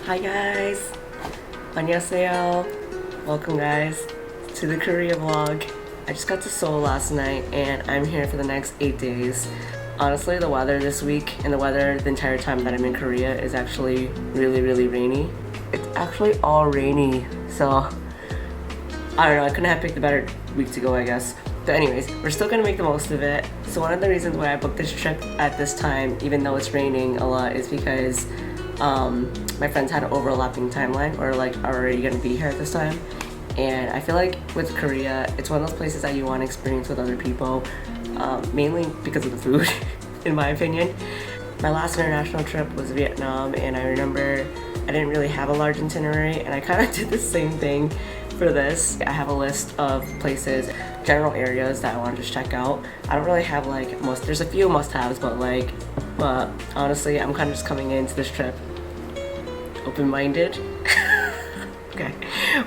Hi guys! 안녕하세요. Welcome guys to the Korea vlog. I just got to Seoul last night and I'm here for the next 8 days. Honestly, the weather this week and the weather the entire time that I'm in Korea is actually really rainy. It's actually all rainy, so I don't know, I couldn't have picked a better week to go, I guess. But anyways, we're still gonna make the most of it. So one of the reasons why I booked this trip at this time, even though it's raining a lot, is because my friends had an overlapping timeline, or like are already gonna be here at this time. And I feel like with Korea, it's one of those places that you want to experience with other people, mainly because of the food, in my opinion. My last international trip was Vietnam, and I remember I didn't really have a large itinerary, and I kind of did the same thing for this. I have a list of places, general areas that I want to just check out. I don't really have like there's a few must-haves, but honestly, I'm kind of just coming into this trip open-minded. Okay,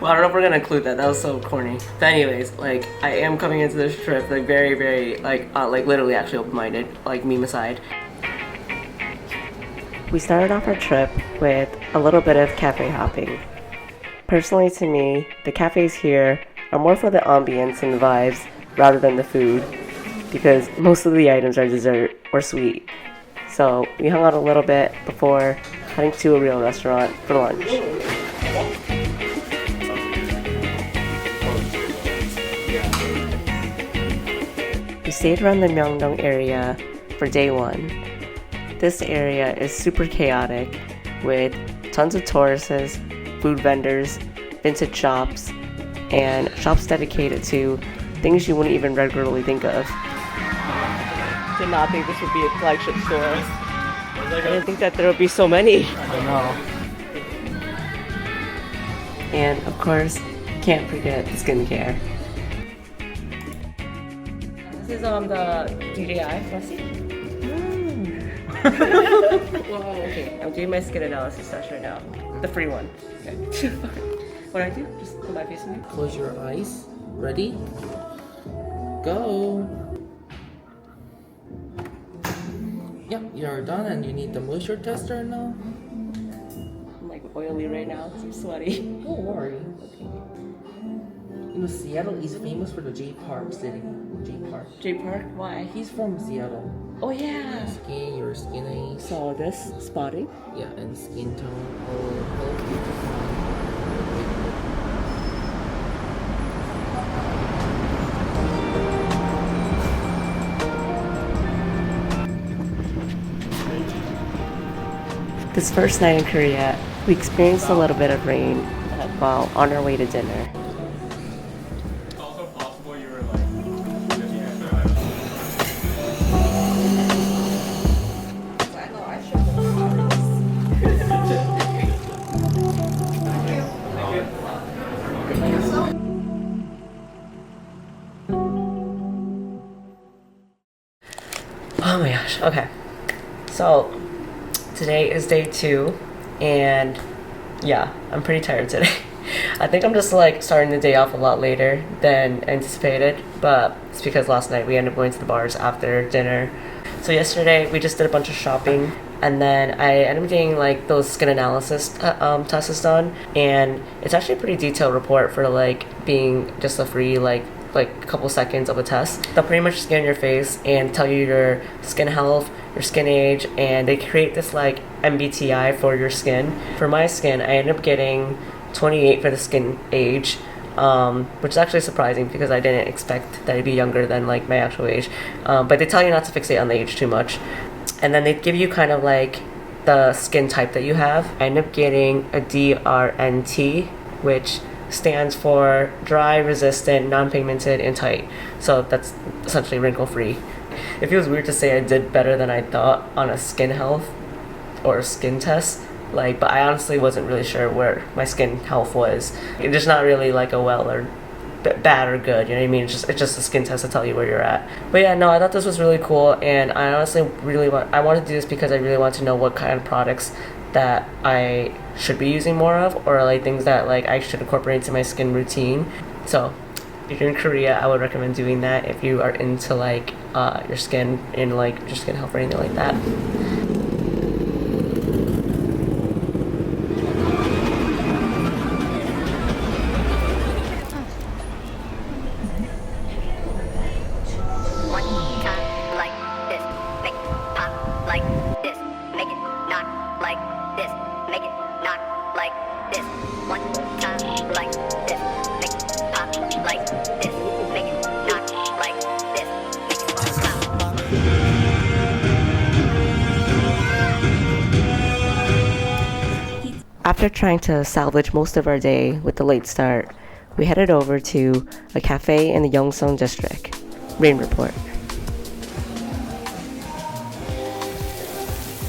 well, I don't know if we're gonna include that. That was so corny. But anyways, like, I am coming into this trip like very like literally actually open-minded, like meme aside. We started off our trip with a little bit of cafe hopping. Personally, to me, the cafes here are more for the ambience and the vibes rather than the food, because most of the items are dessert or sweet. So we hung out a little bit before heading to a real restaurant for lunch. We stayed around the Myeongdong area for day one. This area is super chaotic with tons of tourists, food vendors, vintage shops, and shops dedicated to things you wouldn't even regularly think of. Did not think this would be a flagship store. I didn't think that there would be so many. I know. And of course, can't forget the skincare. This is on the DJI Fluffy. Wow, okay. I'm doing my skin analysis test right now. The free one. Okay. What do I do? Just put my face in there? Close your eyes. Ready? Go. Yep, you're done and you need the moisture tester now. I'm like oily right now, so I'm sweaty. Don't worry. You know, Seattle is famous for the J Park city. J Park. J Park? Why? He's from Seattle. Oh yeah. Your skin age. So this spotting. Yeah, and skin tone. This first night in Korea, we experienced a little bit of rain while on our way to dinner. It's also possible you were like Oh my gosh, okay. So, today is day 2, and yeah, I'm pretty tired today. I think I'm just like starting the day off a lot later than anticipated, but it's because last night we ended up going to the bars after dinner. So yesterday we just did a bunch of shopping, and then I ended up getting like those skin analysis tests done, and it's actually a pretty detailed report for like being just a free like a couple seconds of a test. They'll pretty much scan your face and tell you your skin health, your skin age, and they create this like MBTI for your skin. For my skin, I ended up getting 28 for the skin age, which is actually surprising because I didn't expect that I'd be younger than like my actual age. But they tell you not to fixate on the age too much. And then they give you kind of like the skin type that you have. I ended up getting a DRNT, which stands for dry, resistant, non-pigmented, and tight. So that's essentially wrinkle-free. It feels weird to say I did better than I thought on a skin health or skin test, but I honestly wasn't really sure where my skin health was. It's just not really like a well or bad or good, you know what I mean? It's just a skin test to tell you where you're at. But yeah, no, I thought this was really cool, and I honestly I wanted to do this because I really want to know what kind of products that I should be using more of, or like things that like I should incorporate into my skin routine. So if you're in Korea, I would recommend doing that if you are into like your skin and like your skin health or anything like that. After trying to salvage most of our day with the late start, we headed over to a cafe in the Yeongsu district. Rain report.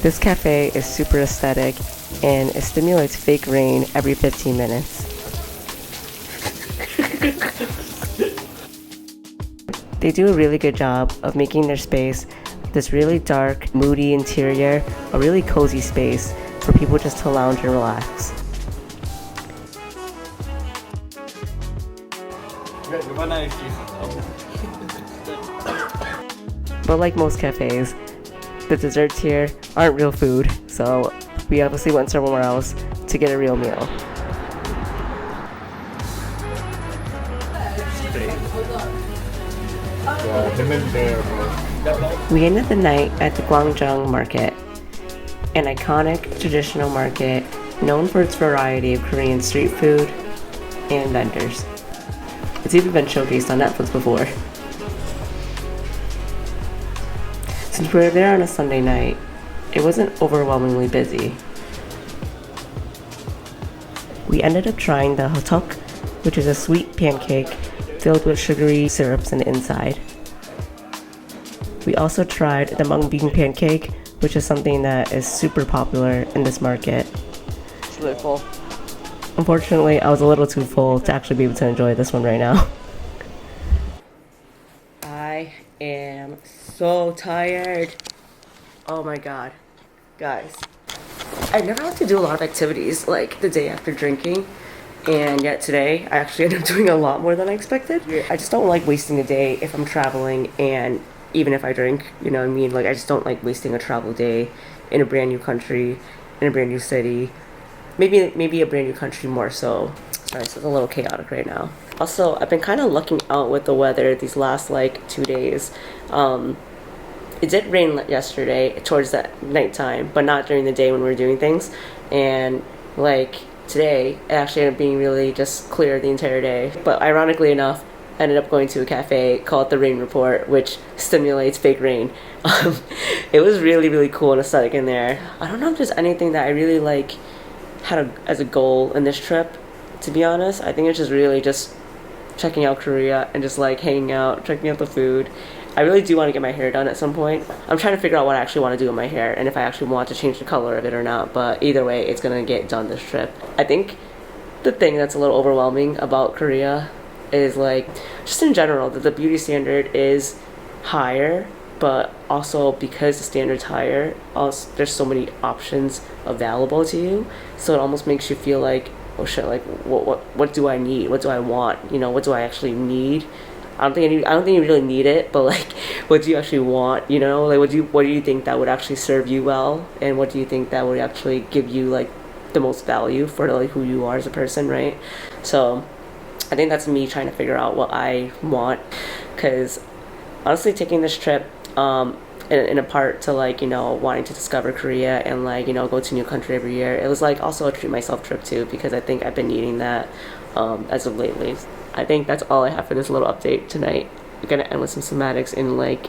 This cafe is super aesthetic and it stimulates fake rain every 15 minutes. They do a really good job of making their space this really dark, moody interior a really cozy space for people just to lounge and relax. But like most cafes, the desserts here aren't real food, so we obviously went somewhere else to get a real meal. We ended the night at the Gwangjang market, an iconic traditional market known for its variety of Korean street food and vendors. It's even been showcased on Netflix before. Since we were there on a Sunday night, it wasn't overwhelmingly busy. We ended up trying the hanok, which is a sweet pancake filled with sugary syrups on the inside. We also tried the myeongdong pancake, which is something that is super popular in this market. It's really full. Unfortunately, I was a little too full to actually be able to enjoy this one right now. I am so tired. Oh my god. Guys, I never have to do a lot of activities like the day after drinking, and yet today I actually ended up doing a lot more than I expected. I just don't like wasting a day if I'm traveling, and even if I drink, you know what I mean? Like, I just don't like wasting a travel day in a brand new country, in a brand new city. Maybe a brand new country more so. Sorry, so it's a little chaotic right now. Also, I've been kind of lucking out with the weather these last like 2 days. It did rain yesterday towards that nighttime, but not during the day when we were doing things. And like today, it actually ended up being really just clear the entire day. But ironically enough, I ended up going to a cafe called the Rain Report, which stimulates fake rain. It was really, really cool and aesthetic in there. I don't know if there's anything that I really like had as a goal in this trip, to be honest. I think it's just really just checking out Korea and just like hanging out, checking out the food. I really do want to get my hair done at some point. I'm trying to figure out what I actually want to do with my hair and if I actually want to change the color of it or not, but either way, it's gonna get done this trip. I think the thing that's a little overwhelming about Korea is like, just in general, that the beauty standard is higher, but also because the standard's higher, also, there's so many options available to you, so it almost makes you feel like, oh shit, like what do I need? What do I want? You know, what do I actually need? I don't think you really need it, but like, what do you actually want? You know, like what do you think that would actually serve you well, and what do you think that would actually give you like the most value for like who you are as a person, right? So I think that's me trying to figure out what I want, because honestly, taking this trip in a part to like, you know, wanting to discover Korea and like, you know, go to a new country every year, it was like also a treat myself trip too, because I think I've been needing that as of lately. I think that's all I have for this little update tonight. We're gonna end with some somatics and like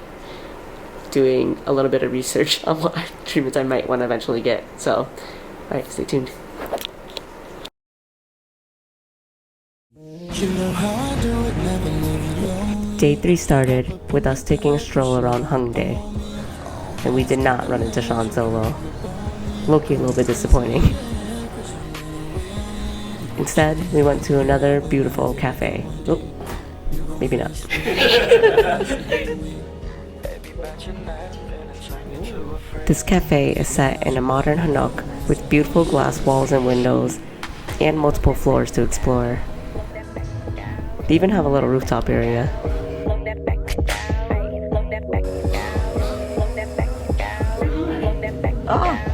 doing a little bit of research on what treatments I might want to eventually get. So, alright, stay tuned. Day 3 started with us taking a stroll around Hongdae, and we did not run into Sean solo. Low-key a little bit disappointing. Instead, we went to another beautiful cafe. Oh, maybe not. This cafe is set in a modern hanok with beautiful glass walls and windows and multiple floors to explore. They even have a little rooftop area. Oh.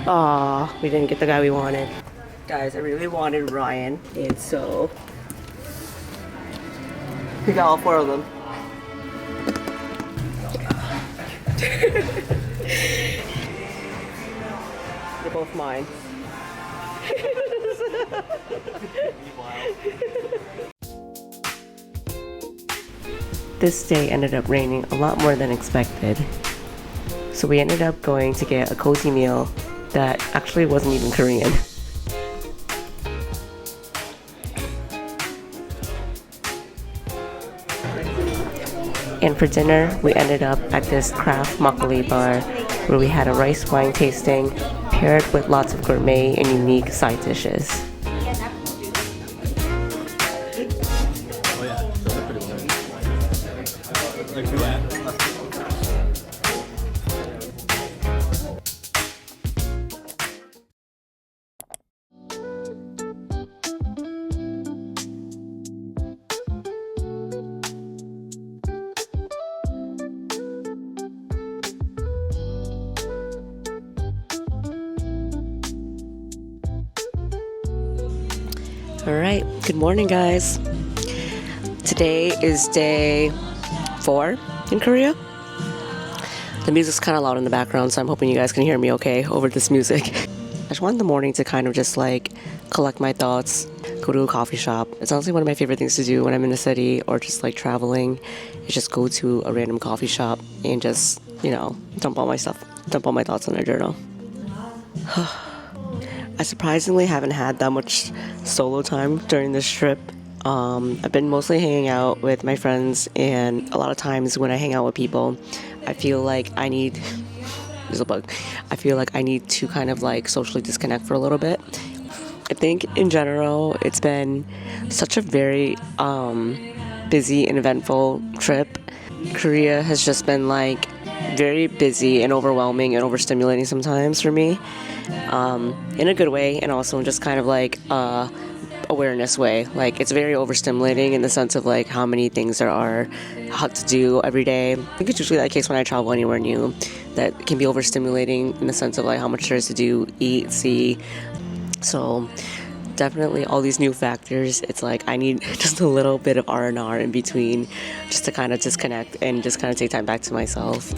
Aw, we didn't get the guy we wanted. Guys, I really wanted Ryan, and so we got all 4 of them. They're both mine. This day ended up raining a lot more than expected. So we ended up going to get a cozy meal that actually wasn't even Korean. And for dinner, we ended up at this craft makgeolli bar where we had a rice wine tasting paired with lots of gourmet and unique side dishes. Alright, good morning guys. Today is day 4 in Korea. The music's kind of loud in the background, so I'm hoping you guys can hear me okay over this music. I just wanted the morning to kind of just like collect my thoughts, go to a coffee shop. It's honestly one of my favorite things to do when I'm in the city or just like traveling, is just go to a random coffee shop and just, you know, dump all my thoughts on a journal. I surprisingly haven't had that much solo time during this trip. I've been mostly hanging out with my friends, and a lot of times when I hang out with people, I feel like I need to kind of like socially disconnect for a little bit. I think in general, it's been such a very busy and eventful trip. Korea has just been like very busy and overwhelming and overstimulating sometimes for me, in a good way, and also in just kind of like awareness way. Like, it's very overstimulating in the sense of like how many things there are to do every day. I think it's usually that case when I travel anywhere new, that can be overstimulating in the sense of like how much there is to do, eat, see. So definitely all these new factors, it's like I need just a little bit of R&R in between just to kind of disconnect and just kind of take time back to myself.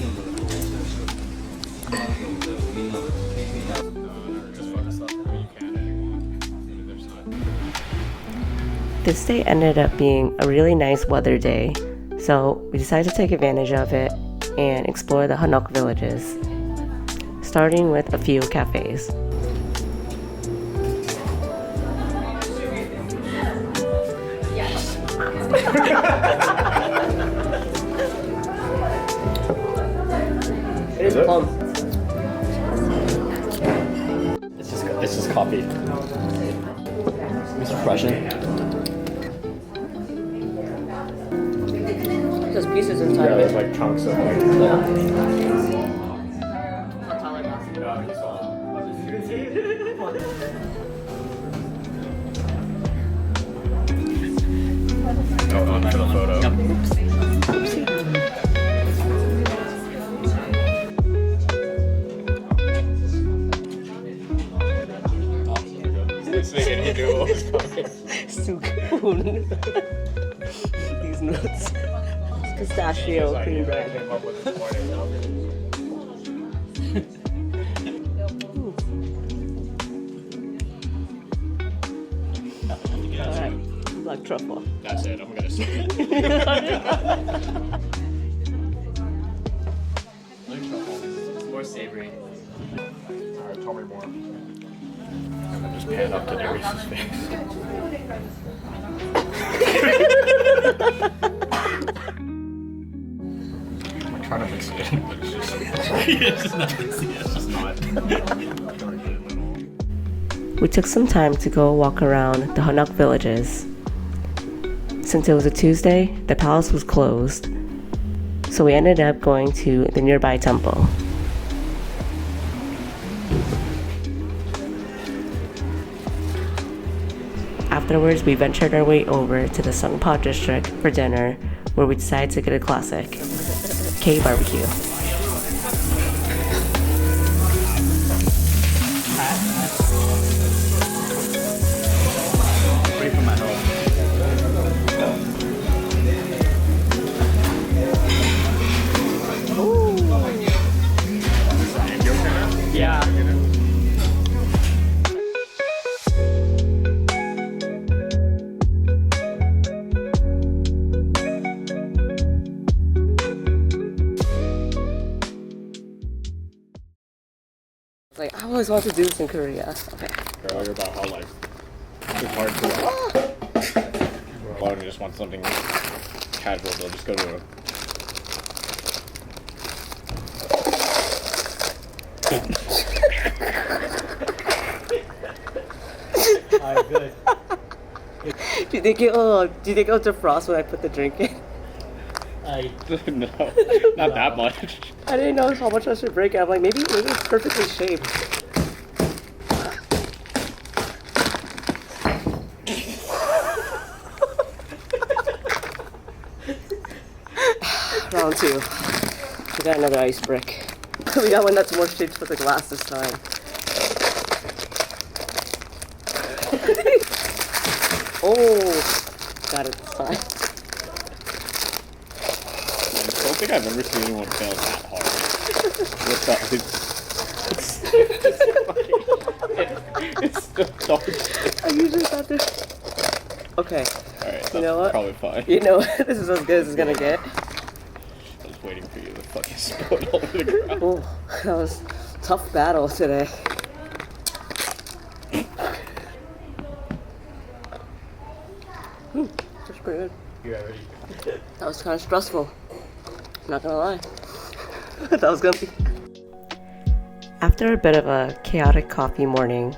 This day ended up being a really nice weather day, so we decided to take advantage of it and explore the Hanok villages, starting with a few cafes. It is plum. It's just coffee. It's refreshing. There's pieces inside Yeah, of there's it. like chunks of like. Oh, for the photo. This thing you knew what was coming. Sukoon. These nuts. Pistachio cream bread. Came up with this morning. Alright, black truffle. That's it. I'm gonna say it. It's more savory. Alright, tell me more. And then just pan up to Darius' face. I'm trying to fix it, but it's just it's just not. It's just not. We took some time to go walk around the Hanok villages. Since it was a Tuesday, the palace was closed, so we ended up going to the nearby temple. Afterwards, we ventured our way over to the Sungpa district for dinner, where we decided to get a classic, K barbecue. Free from my home. Like, I always wanted to do this in Korea. Okay. Earlier about how like it's hard to a lot of just want something casual, they'll just go to Alright, good. Do you think it'll defrost when I put the drink in? no, not that much. I didn't know how much I should break it. I'm like, maybe it's perfectly shaped. Round 2. We got another ice brick. We got one that's more shaped for the glass this time. Oh, got it this time. I don't think I've ever seen anyone fail that hard. It's still dark. I usually thought this. Okay. Alright, that's You know what? probably fine. You know what? This is as good as it's gonna get. I was waiting for you to fucking spill it all over the ground. Oh, that was a tough battle today. That's pretty good. You already. That was kind of stressful. Not gonna lie. That was gonna be. After a bit of a chaotic coffee morning,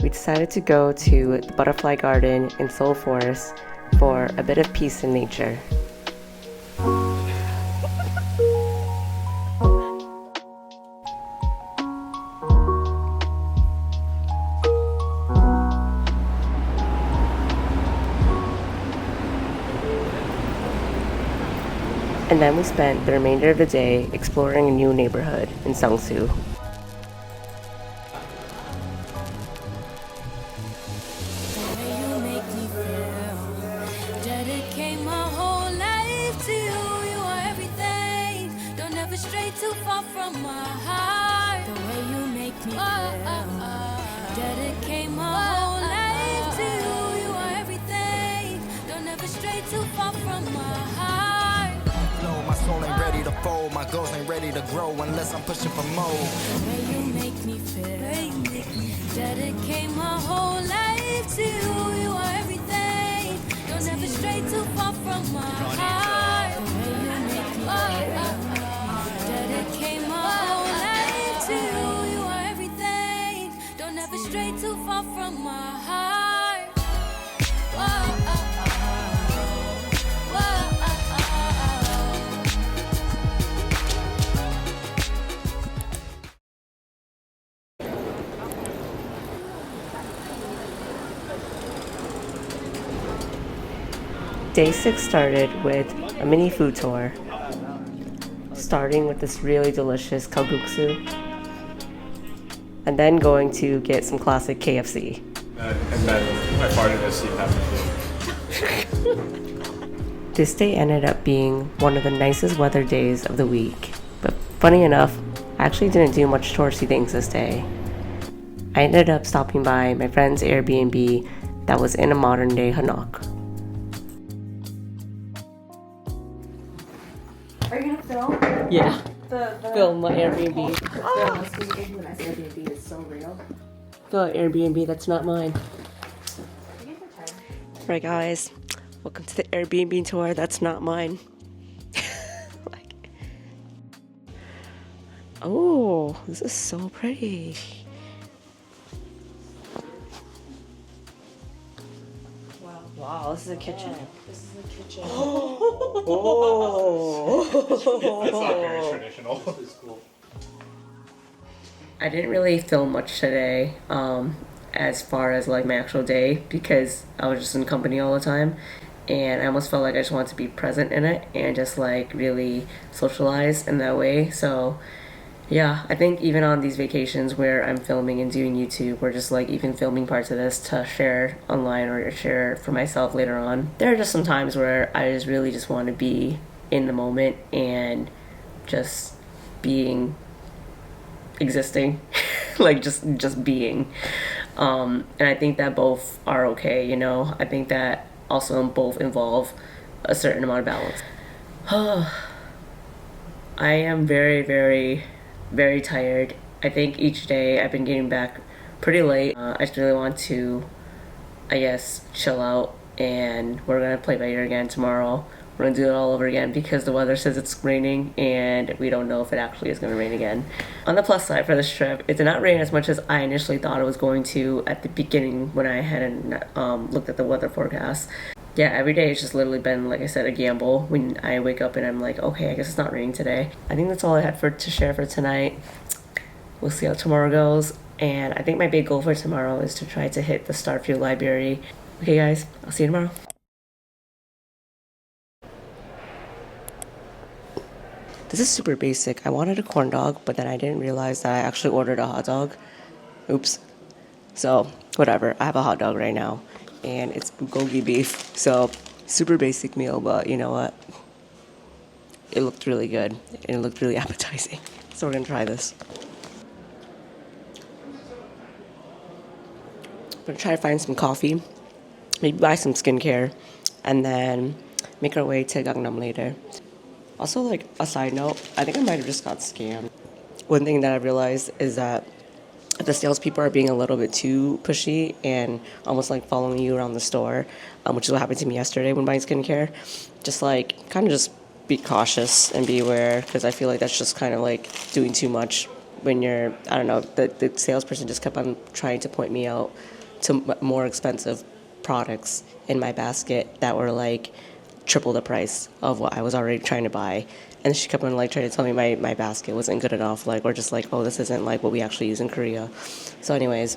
we decided to go to the Butterfly Garden in Seoul Forest for a bit of peace in nature. And then we spent the remainder of the day exploring a new neighborhood in Seongsu. My goals ain't ready to grow unless I'm pushing for more. The way you make me feel, dedicate my whole life to you. You are everything. Don't ever stray too far from my heart. The way you make me feel, dedicate my whole life to you. You are everything. Don't ever stray too far from my heart. Whoa. Day 6 started with a mini food tour, starting with this really delicious kalguksu, and then going to get some classic KFC. And then I farted as Steve happened. This day ended up being one of the nicest weather days of the week, but funny enough, I actually didn't do much touristy things this day. I ended up stopping by my friend's Airbnb that was in a modern day hanok. Are you gonna film? Yeah, The film my Airbnb. The nice Airbnb is so real. The Airbnb that's not mine. Alright guys, welcome to the Airbnb tour that's not mine. Oh, this is so pretty. Wow, this is a kitchen. This is the kitchen. Oh. That's not very traditional. It's cool. I didn't really film much today, as far as like my actual day, because I was just in company all the time, and I almost felt like I just wanted to be present in it and just like really socialize in that way. So yeah, I think even on these vacations where I'm filming and doing YouTube, or just like even filming parts of this to share online or share for myself later on, there are just some times where I just really just want to be in the moment and just existing, like just being. And I think that both are okay, you know. I think that also both involve a certain amount of balance. I am very, very, very tired, I think each day I've been getting back pretty late. I just really want to, I guess, chill out, and we're gonna play by ear again tomorrow. We're gonna do it all over again because the weather says it's raining and we don't know if it actually is gonna rain again. On the plus side for this trip, it did not rain as much as I initially thought it was going to at the beginning when I hadn't looked at the weather forecast. Yeah, every day it's just literally been, like I said, a gamble. When I wake up and I'm like, okay, I guess it's not raining today. I think that's all I had to share for tonight. We'll see how tomorrow goes. And I think my big goal for tomorrow is to try to hit the Starfield Library. Okay guys, I'll see you tomorrow. This is super basic. I wanted a corn dog, but then I didn't realize that I actually ordered a hot dog. Oops. So, whatever. I have a hot dog right now. And it's bulgogi beef. So, super basic meal, but you know what? It looked really good. And it looked really appetizing. So we're gonna try this. I'm gonna try to find some coffee. Maybe buy some skincare. And then make our way to Gangnam later. Also, like, a side note, I think I might have just got scammed. One thing that I realized is that the salespeople are being a little bit too pushy and almost like following you around the store, which is what happened to me yesterday when buying skincare. Just like, kind of just be cautious and be aware, because I feel like that's just kind of like doing too much when you're, I don't know, the salesperson just kept on trying to point me out to more expensive products in my basket that were like triple the price of what I was already trying to buy. And she kept on like trying to tell me my basket wasn't good enough, like, or just like, oh, this isn't like what we actually use in Korea. So anyways,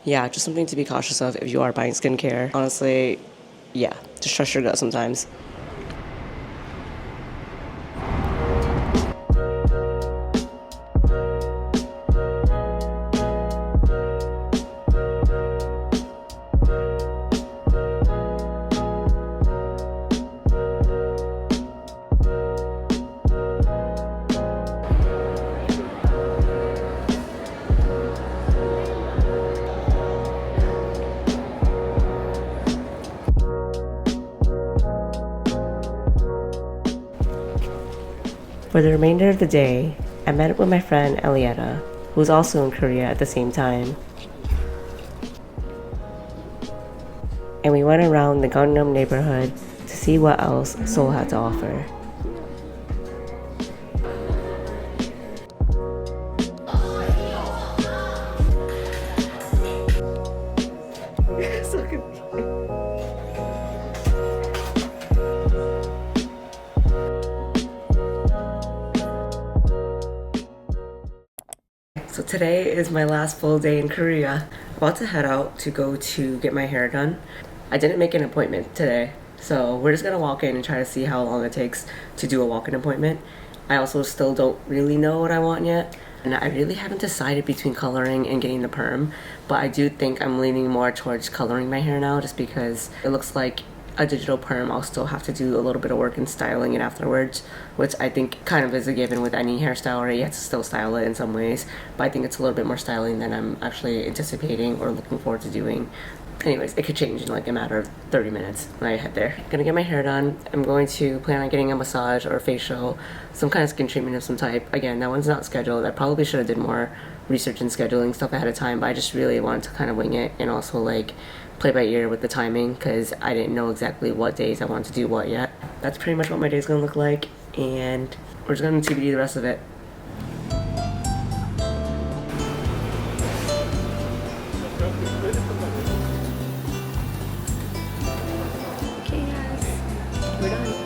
yeah, just something to be cautious of if you are buying skincare. Honestly, yeah, just trust your gut sometimes. For the remainder of the day, I met up with my friend Elietta, who was also in Korea at the same time. And we went around the Gangnam neighborhood to see what else Seoul had to offer. So today is my last full day in Korea. I'm about to head out to go to get my hair done. I didn't make an appointment today, so we're just gonna walk in and try to see how long it takes to do a walk-in appointment. I also still don't really know what I want yet, and I really haven't decided between coloring and getting the perm, but I do think I'm leaning more towards coloring my hair now, just because it looks like a digital perm, I'll still have to do a little bit of work in styling it afterwards, which I think kind of is a given with any hairstyle, right? You have to still style it in some ways, but I think it's a little bit more styling than I'm actually anticipating or looking forward to doing. Anyways, it could change in like a matter of 30 minutes when I head there. Gonna get my hair done. I'm going to plan on getting a massage or a facial, some kind of skin treatment of some type. Again, that one's not scheduled. I probably should have did more research and scheduling stuff ahead of time, but I just really wanted to kind of wing it and also like play by ear with the timing, because I didn't know exactly what days I wanted to do what yet. That's pretty much what my day's gonna look like, and we're just gonna TBD the rest of it. Okay guys, we're done.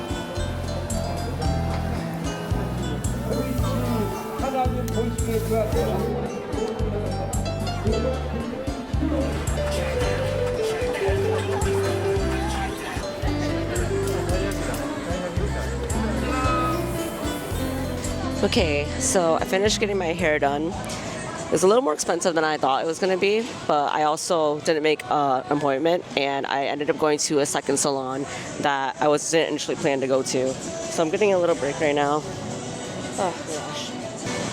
Okay, so I finished getting my hair done. It was a little more expensive than I thought it was going to be, but I also didn't make an appointment, and I ended up going to a second salon that I didn't initially plan to go to. So I'm getting a little break right now. Oh gosh.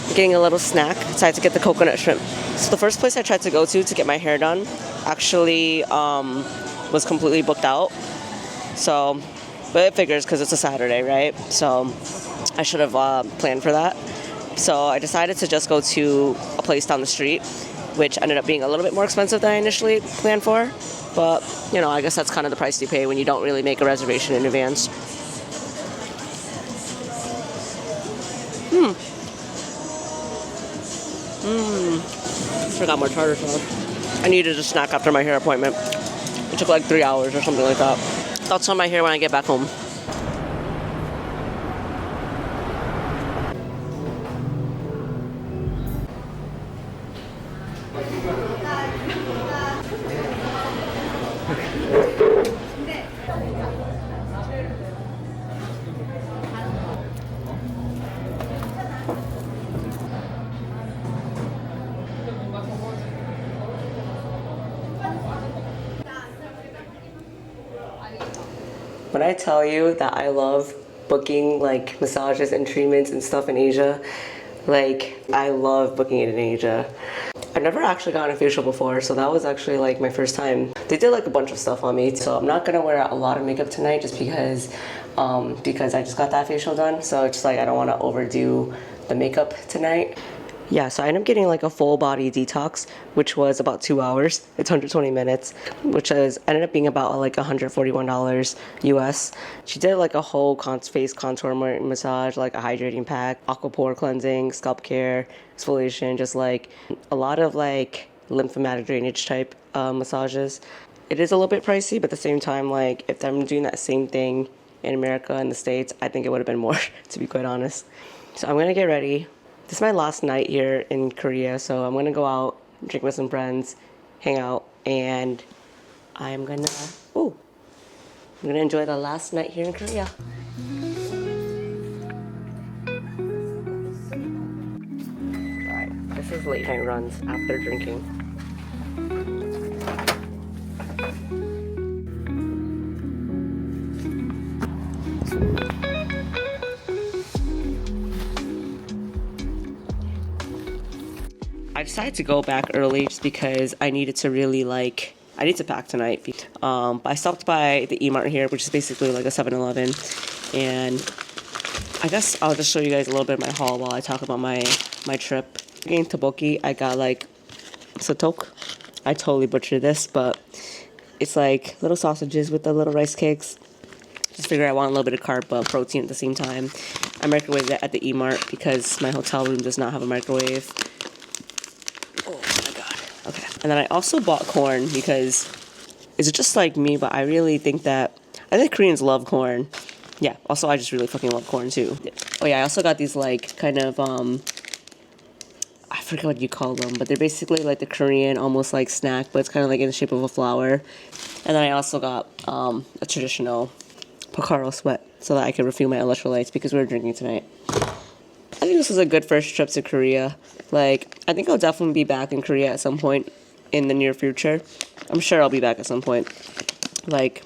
I'm getting a little snack. I decided to get the coconut shrimp. So the first place I tried to go to get my hair done actually was completely booked out. So, but it figures because it's a Saturday, right? So I should have planned for that. So I decided to just go to a place down the street, which ended up being a little bit more expensive than I initially planned for. But, you know, I guess that's kind of the price you pay when you don't really make a reservation in advance. Forgot more tartar sauce. I needed a snack after my hair appointment. It took like 3 hours or something like that. Thoughts on my hair when I get back home. When I tell you that I love booking like massages and treatments and stuff in Asia, like I love booking it in Asia. I've never actually gotten a facial before, so that was actually like my first time. They did like a bunch of stuff on me, so I'm not gonna wear a lot of makeup tonight just because I just got that facial done. So it's just like I don't want to overdo the makeup tonight. Yeah, so I ended up getting like a full body detox, which was about 2 hours. It's 120 minutes, which ended up being about like $141 US. She did like a whole face contour massage, like a hydrating pack, aquapore cleansing, scalp care, exfoliation, just like a lot of like lymphatic drainage type massages. It is a little bit pricey, but at the same time, like if I'm doing that same thing in America and the States, I think it would have been more, to be quite honest. So I'm gonna get ready. This is my last night here in Korea, so I'm gonna go out, drink with some friends, hang out, and I'm gonna enjoy the last night here in Korea. Alright, this is late night runs after drinking. I decided to go back early just because I needed to really I need to pack tonight. But I stopped by the emart here, which is basically like a 7-Eleven, and I guess I'll just show you guys a little bit of my haul while I talk about my trip. Getting tteokbokki, I got like sotok. I totally butchered this, but it's like little sausages with the little rice cakes. Just figure I want a little bit of carb but protein at the same time. I microwaved it at the emart because my hotel room does not have a microwave. Oh my god. Okay. And then I also bought corn because it's just like me, but I really think that I think Koreans love corn. Yeah, also I just really fucking love corn too. Oh yeah, I also got these like kind of I forget what you call them, but they're basically like the Korean almost like snack, but it's kind of like in the shape of a flower. And then I also got a traditional Pocaro sweat so that I could refuel my electrolytes because we were drinking tonight. I think this was a good first trip to Korea. Like, I think I'll definitely be back in Korea at some point in the near future. I'm sure I'll be back at some point. Like,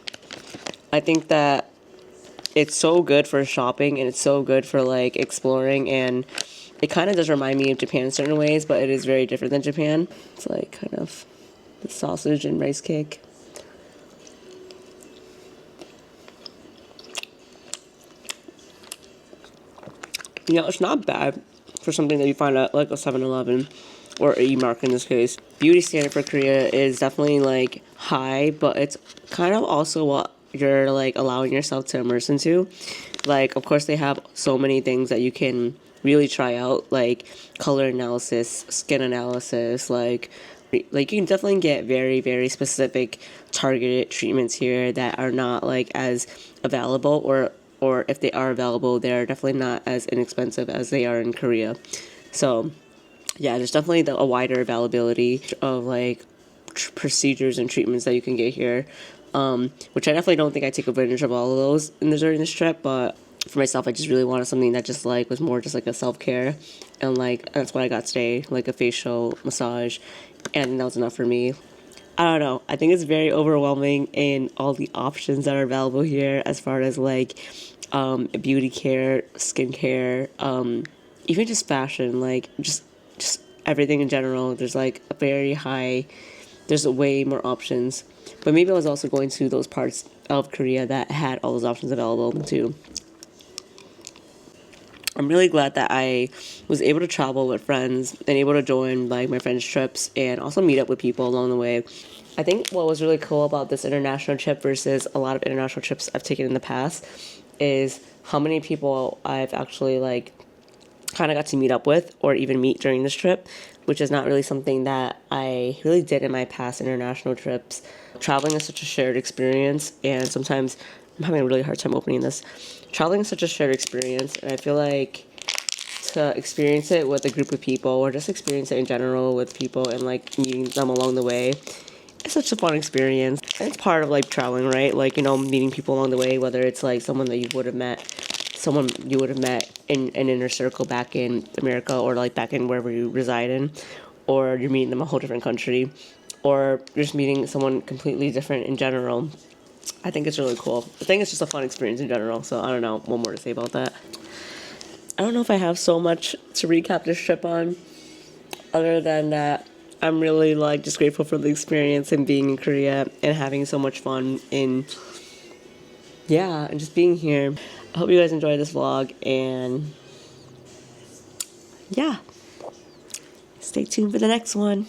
I think that it's so good for shopping and it's so good for like exploring, and it kind of does remind me of Japan in certain ways, but it is very different than Japan. It's like kind of the sausage and rice cake. You know, it's not bad for something that you find at like a 7-Eleven or a E-Mark in this case. Beauty standard for Korea is definitely like high, but it's kind of also what you're like allowing yourself to immerse into. Like, of course, they have so many things that you can really try out, like color analysis, skin analysis, like you can definitely get very, very specific targeted treatments here that are not like as available, or if they are available, they're definitely not as inexpensive as they are in Korea. So yeah, there's definitely a wider availability of like procedures and treatments that you can get here, which I definitely don't think I take advantage of all of those during this trip. But for myself, I just really wanted something that just like was more just like a self-care, and like that's what I got today, like a facial massage, and that was enough for me. I don't know. I think it's very overwhelming in all the options that are available here as far as like beauty care, skincare, even just fashion, like just everything in general. There's like a very high, there's way more options. But maybe I was also going to those parts of Korea that had all those options available too. I'm really glad that I was able to travel with friends and able to join like my friends' trips and also meet up with people along the way. I think what was really cool about this international trip versus a lot of international trips I've taken in the past is how many people I've actually like kind of got to meet up with or even meet during this trip, which is not really something that I really did in my past international trips. Traveling is such a shared experience, and sometimes I'm having a really hard time opening this. Traveling is such a shared experience, and I feel like to experience it with a group of people or just experience it in general with people and like meeting them along the way, it's such a fun experience. And it's part of like traveling, right? Like, you know, meeting people along the way, whether it's like someone that you would have met in an inner circle back in America or like back in wherever you reside in, or you're meeting them a whole different country, or you're just meeting someone completely different in general. I think it's really cool. I think it's just a fun experience in general. So I don't know what more to say about that. I don't know if I have so much to recap this trip on, other than that I'm really like just grateful for the experience and being in Korea and having so much fun and just being here. I hope you guys enjoyed this vlog, and yeah, stay tuned for the next one.